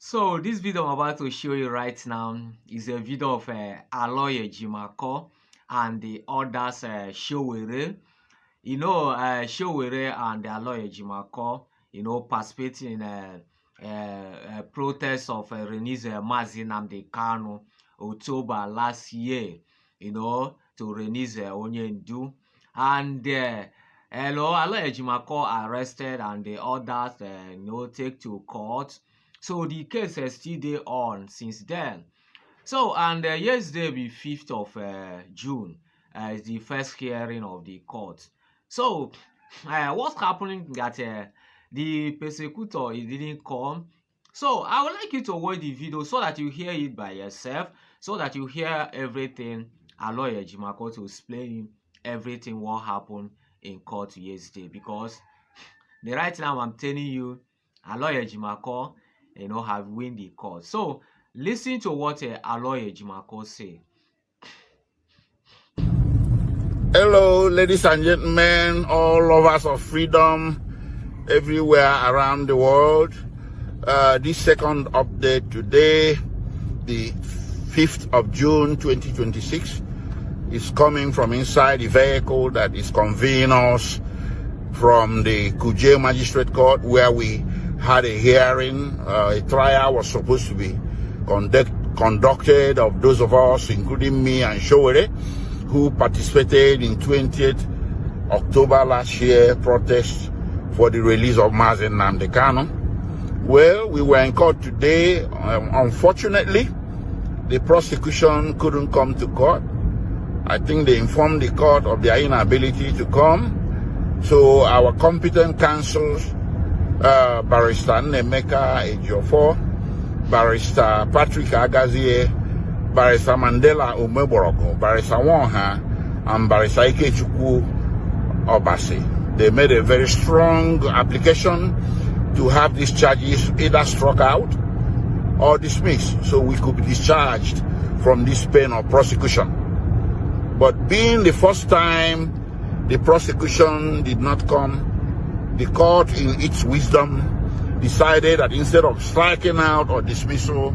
So this video I'm about to show you right now is a video of Aloy Ejimakor and the others Sowore. Sowore and Aloy Ejimakor, participating in a protest of release Mazi Nnamdi KANU October last year, to release Onyendu. And Aloy Ejimakor arrested and the others, take to court. So the case is still there on since then. So, and yesterday be 5th of June is the first hearing of the court. So what's happening that the persecutor he didn't come. So I would like you to watch the video so that you hear it by yourself, so that you hear everything Aloy Ejimakor to explain everything what happened in court yesterday. Because the right now I'm telling you Aloy Ejimakor have win the court. So listen to what Aloy Ejimakor say. Hello, ladies and gentlemen, all lovers of freedom everywhere around the world. This second update today, the 5th of June 2026, is coming from inside the vehicle that is conveying us from the Kuje Magistrate Court, where we had a hearing. A trial was supposed to be conducted of those of us, including me and Sowore, who participated in 20th October last year protest for the release of Mazi Nnamdi KANU. Well, we were in court today. Unfortunately, the prosecution couldn't come to court. I think they informed the court of their inability to come. So our competent counsels, Barrister Nemeka Ejiofor, Barrister Patrick Agazie, Barrister Mandela Umeborogo, Barrister Wonha, and Barrister Ikechukwu Obasi. They made a very strong application to have these charges either struck out or dismissed, so we could be discharged from this pain of prosecution. But being the first time the prosecution did not come, the court, in its wisdom, decided that instead of striking out or dismissal,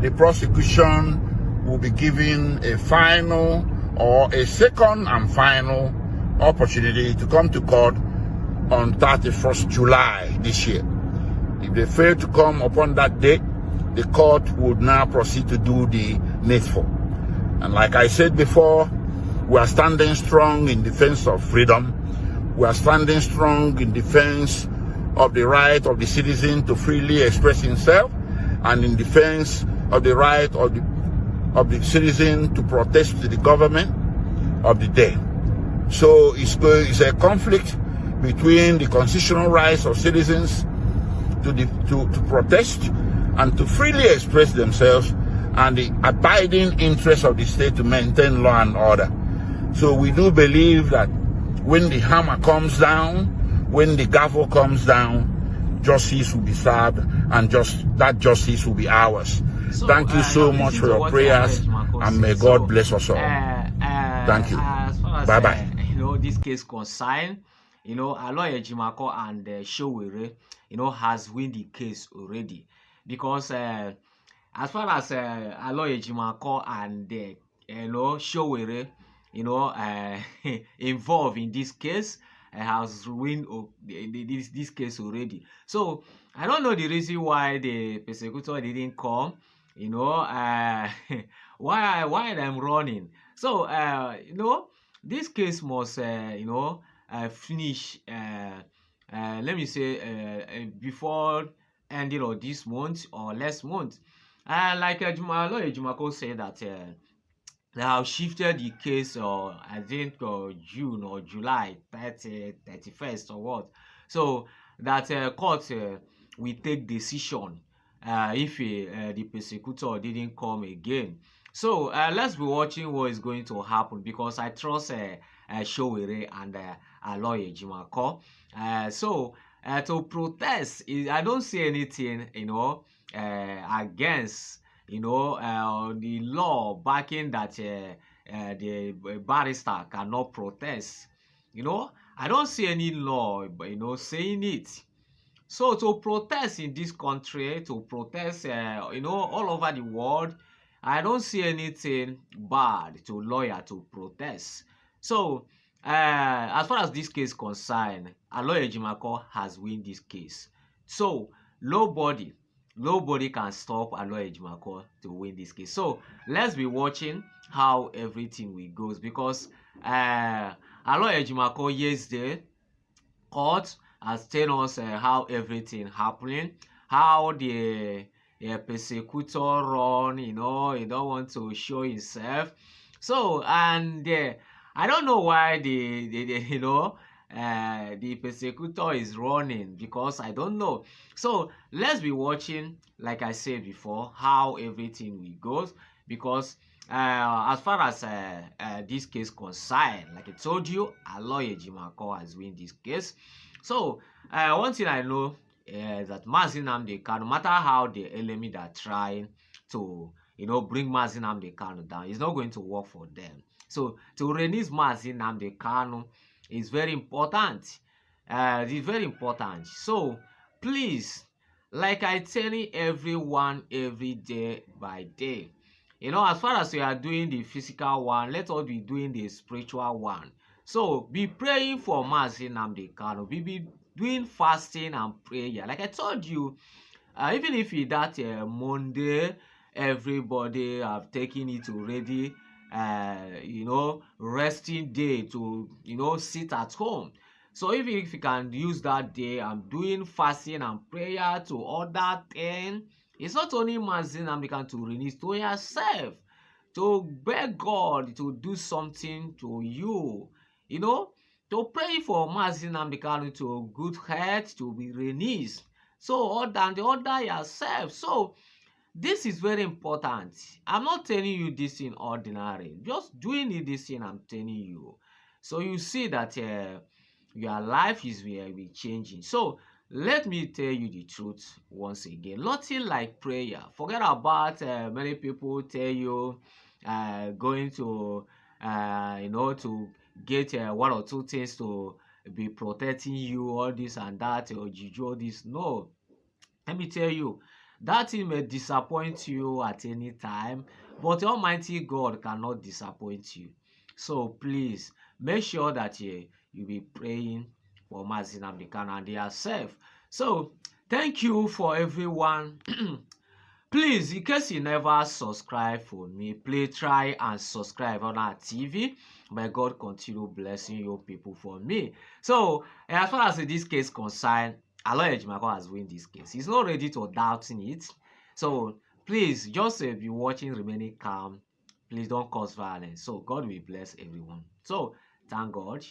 the prosecution will be given a final or a second and final opportunity to come to court on 31st July this year. If they fail to come upon that date, the court would now proceed to do the needful. And like I said before, we are standing strong in defense of freedom. We are standing strong in defense of the right of the citizen to freely express himself, and in defense of the right of the citizen to protest to the government of the day. So it's a conflict between the constitutional rights of citizens to protest and to freely express themselves, and the abiding interest of the state to maintain law and order. So we do believe that when the hammer comes down, when the gavel comes down, justice will be served, and that justice will be ours. So, thank you so much for your prayers, and may God bless us all. Thank you. Bye-bye. This case concern, Aloy Ejimakor and Sowore, has win the case already. Because as far as Aloy Ejimakor and Sowore, involved in this case, has win this case already. So I don't know the reason why the persecutor didn't come. Why I'm running. So this case must finish. Let me say before ending of this month or last month. Like Aloy Ejimakor said that they have shifted the case, or I think June or July 31st or what. So that court will take decision if the persecutor didn't come again. So let's be watching what is going to happen, because I trust Sowore and Aloy Ejimakor. So to protest, I don't see anything against the law backing that the barrister cannot protest. I don't see any law saying it. So to protest in this country, to protest, all over the world, I don't see anything bad to lawyer to protest. So as far as this case concerned, Aloy Ejimakor has win this case. So nobody, nobody can stop Aloy Ejimakor to win this case. So let's be watching how everything will goes, because Aloy Ejimakor yesterday court has told us how everything happening, how the persecutor run, he don't want to show himself. So and I don't know why the persecutor is running, because I don't know. So let's be watching, like I said before, how everything will goes, because as far as this case concerned, like I told you, Aloy Ejimakor has win this case. So one thing I know is that Mazi Nnamdi Kanu, no matter how the enemy are trying to bring Mazi Nnamdi Kanu down, it's not going to work for them. So to release Mazi Nnamdi Kanu is very important. It's very important. So please, like I telling everyone every day by day, as far as we are doing the physical one, let us be doing the spiritual one. So be praying for Mazi Nnamdi Kanu. Be doing fasting and prayer. Like I told you, even if it that Monday, everybody have taken it already, resting day to sit at home. So even if you can use that day, I'm doing fasting and prayer to other things. It's not only Mazi Nnamdi Kanu to release, to yourself, to beg God to do something to you, to pray for Mazi Nnamdi Kanu to good health, to be released. So other the other yourself. So this is very important. I'm not telling you this in ordinary. Just doing it this thing I'm telling you. So you see that your life is be changing. So let me tell you the truth once again. Nothing like prayer. Forget about many people tell you going to to get one or two things to be protecting you, all this and that, or juju, all this. No, let me tell you, that thing may disappoint you at any time, but Almighty God cannot disappoint you. So please make sure that you be praying for Mazi Nnamdi Kanu and yourself. So thank you for everyone. Please, in case you never subscribe for me, please try and subscribe on our TV. May God continue blessing you people for me. So as far as this case concerned, Aloy Ejimakor has win this case. He's not ready to doubting it. So please just be watching, remaining calm. Please don't cause violence. So God will bless everyone. So thank God.